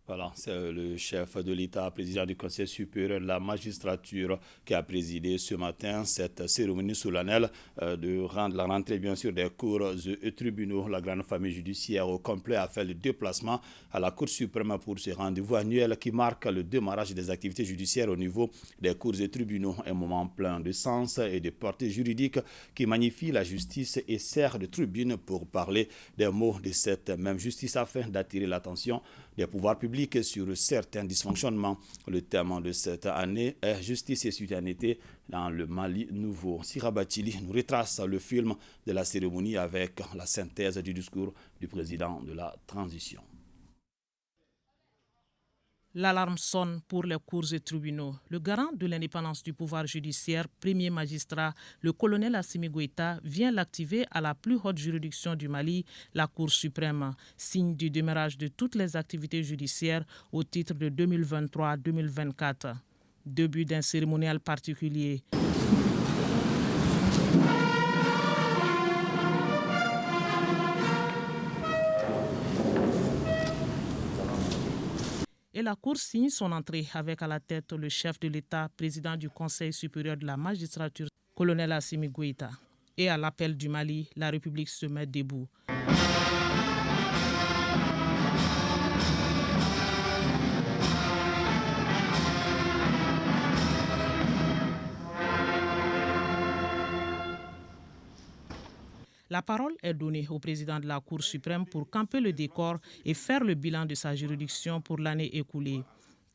Voilà, c'est le chef de l'État, président du Conseil supérieur de la magistrature, qui a présidé ce matin cette cérémonie solennelle de rendre la rentrée, bien sûr, des cours et tribunaux. La grande famille judiciaire au complet a fait le déplacement à la Cour suprême pour ce rendez-vous annuel qui marque le démarrage des activités judiciaires au niveau des cours et tribunaux. Un moment plein de sens et de portée juridique qui magnifie la justice et sert de tribune pour parler des maux de cette même justice afin d'attirer l'attention des pouvoirs publics sur certains dysfonctionnements. Le thème de cette année est justice et citoyenneté dans le Mali nouveau. Sira Bachili nous retrace le film de la cérémonie avec la synthèse du discours du président de la transition. L'alarme sonne pour les cours et tribunaux. Le garant de l'indépendance du pouvoir judiciaire, premier magistrat, le colonel Assimi Goïta, vient l'activer à la plus haute juridiction du Mali, la Cour suprême, signe du démarrage de toutes les activités judiciaires au titre de 2023-2024. Début d'un cérémonial particulier. Et la Cour signe son entrée avec à la tête le chef de l'État, président du Conseil supérieur de la magistrature, colonel Assimi Goïta. Et à l'appel du Mali, la République se met debout. La parole est donnée au président de la Cour suprême pour camper le décor et faire le bilan de sa juridiction pour l'année écoulée.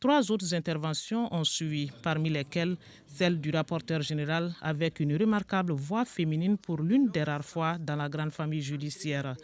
3 autres interventions ont suivi, parmi lesquelles celle du rapporteur général avec une remarquable voix féminine pour l'une des rares fois dans la grande famille judiciaire.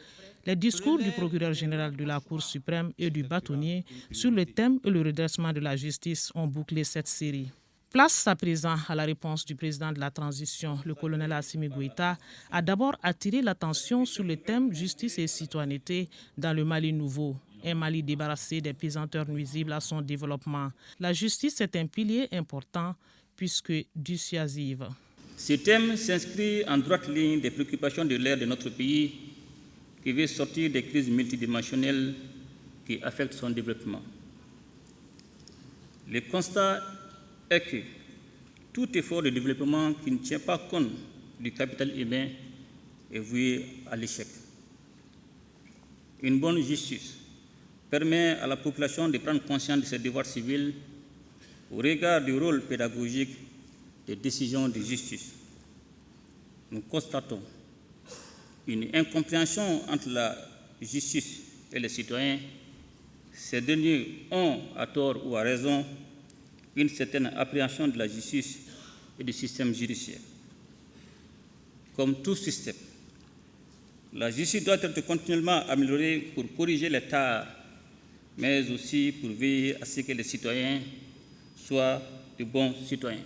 Les discours du procureur général de la Cour suprême et du bâtonnier sur le thème et le redressement de la justice ont bouclé cette série. Place à présent à la réponse du président de la transition, le colonel Assimi Goïta, a d'abord attiré l'attention sur le thème justice et citoyenneté dans le Mali nouveau. Un Mali débarrassé des pesanteurs nuisibles à son développement. La justice est un pilier important puisque dissuasive. Ce thème s'inscrit en droite ligne des préoccupations de l'ère de notre pays qui veut sortir des crises multidimensionnelles qui affectent son développement. Le constat est que tout effort de développement qui ne tient pas compte du capital humain est voué à l'échec. Une bonne justice permet à la population de prendre conscience de ses devoirs civils au regard du rôle pédagogique des décisions de justice. Nous constatons une incompréhension entre la justice et les citoyens. Ces derniers ont, à tort ou à raison, une certaine appréhension de la justice et du système judiciaire. Comme tout système, la justice doit être continuellement améliorée pour corriger les tares, mais aussi pour veiller à ce que les citoyens soient de bons citoyens.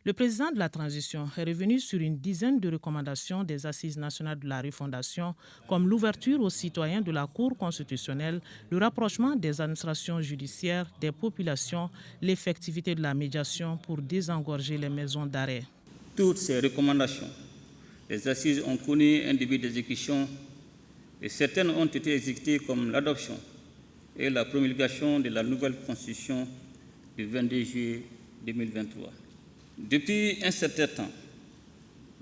Le président de la transition est revenu sur une dizaine de recommandations des Assises nationales de la refondation, comme l'ouverture aux citoyens de la Cour constitutionnelle, le rapprochement des administrations judiciaires, des populations, l'effectivité de la médiation pour désengorger les maisons d'arrêt. Toutes ces recommandations, les Assises ont connu un début d'exécution et certaines ont été exécutées comme l'adoption et la promulgation de la nouvelle Constitution du 22 juillet 2023. Depuis un certain temps,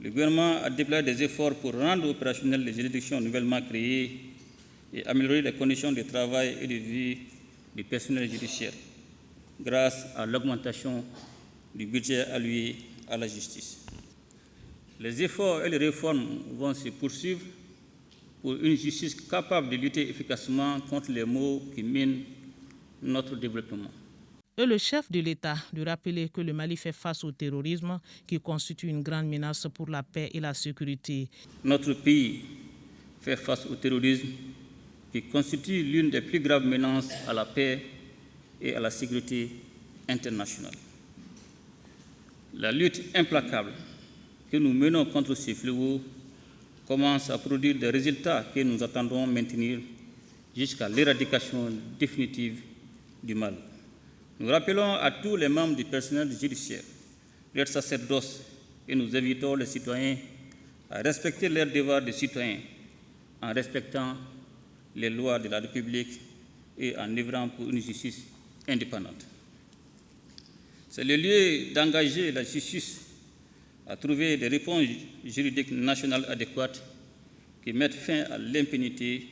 le gouvernement a déployé des efforts pour rendre opérationnelles les juridictions nouvellement créées et améliorer les conditions de travail et de vie du personnel judiciaire grâce à l'augmentation du budget alloué à la justice. Les efforts et les réformes vont se poursuivre pour une justice capable de lutter efficacement contre les maux qui minent notre développement. Et le chef de l'État de rappeler que le Mali fait face au terrorisme qui constitue une grande menace pour la paix et la sécurité. Notre pays fait face au terrorisme qui constitue l'une des plus graves menaces à la paix et à la sécurité internationale. La lutte implacable que nous menons contre ces fléaux commence à produire des résultats que nous attendons maintenir jusqu'à l'éradication définitive du mal. Nous rappelons à tous les membres du personnel judiciaire, leurs sacerdoces, et nous invitons les citoyens à respecter leurs devoirs de citoyens en respectant les lois de la République et en œuvrant pour une justice indépendante. C'est le lieu d'engager la justice à trouver des réponses juridiques nationales adéquates qui mettent fin à l'impunité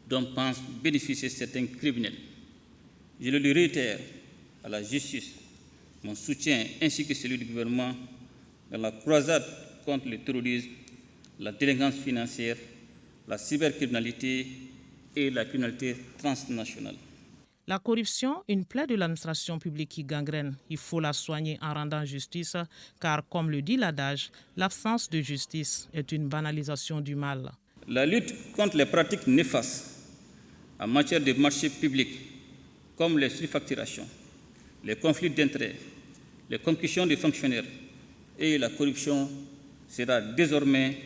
dont pensent bénéficier certains criminels. Je le réitère à la justice mon soutien ainsi que celui du gouvernement dans la croisade contre le terrorisme, la délinquance financière, la cybercriminalité et la criminalité transnationale. La corruption, une plaie de l'administration publique qui gangrène. Il faut la soigner en rendant justice, car comme le dit l'adage, l'absence de justice est une banalisation du mal. La lutte contre les pratiques néfastes en matière de marchés publics, comme les surfacturations, les conflits d'intérêts, les concussions des fonctionnaires et la corruption sera désormais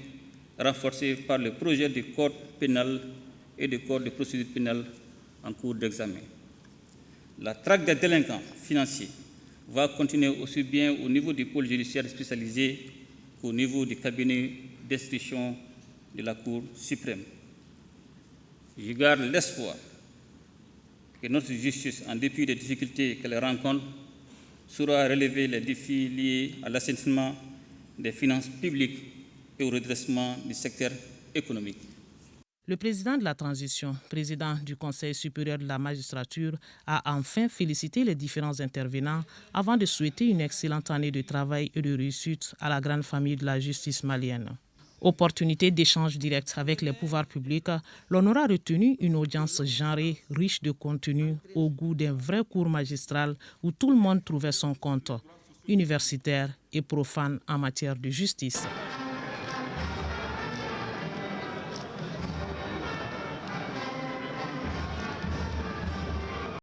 renforcée par le projet de code pénal et de code de procédure pénale en cours d'examen. La traque des délinquants financiers va continuer aussi bien au niveau du pôle judiciaire spécialisé qu'au niveau du cabinet d'instruction de la Cour suprême. Je garde l'espoir que notre justice, en dépit des difficultés qu'elle rencontre, saura relever les défis liés à l'assainissement des finances publiques et au redressement du secteur économique. Le président de la transition, président du Conseil supérieur de la magistrature, a enfin félicité les différents intervenants avant de souhaiter une excellente année de travail et de réussite à la grande famille de la justice malienne. Opportunité d'échange direct avec les pouvoirs publics, l'on aura retenu une audience genrée, riche de contenu, au goût d'un vrai cours magistral où tout le monde trouvait son compte, universitaire et profane en matière de justice.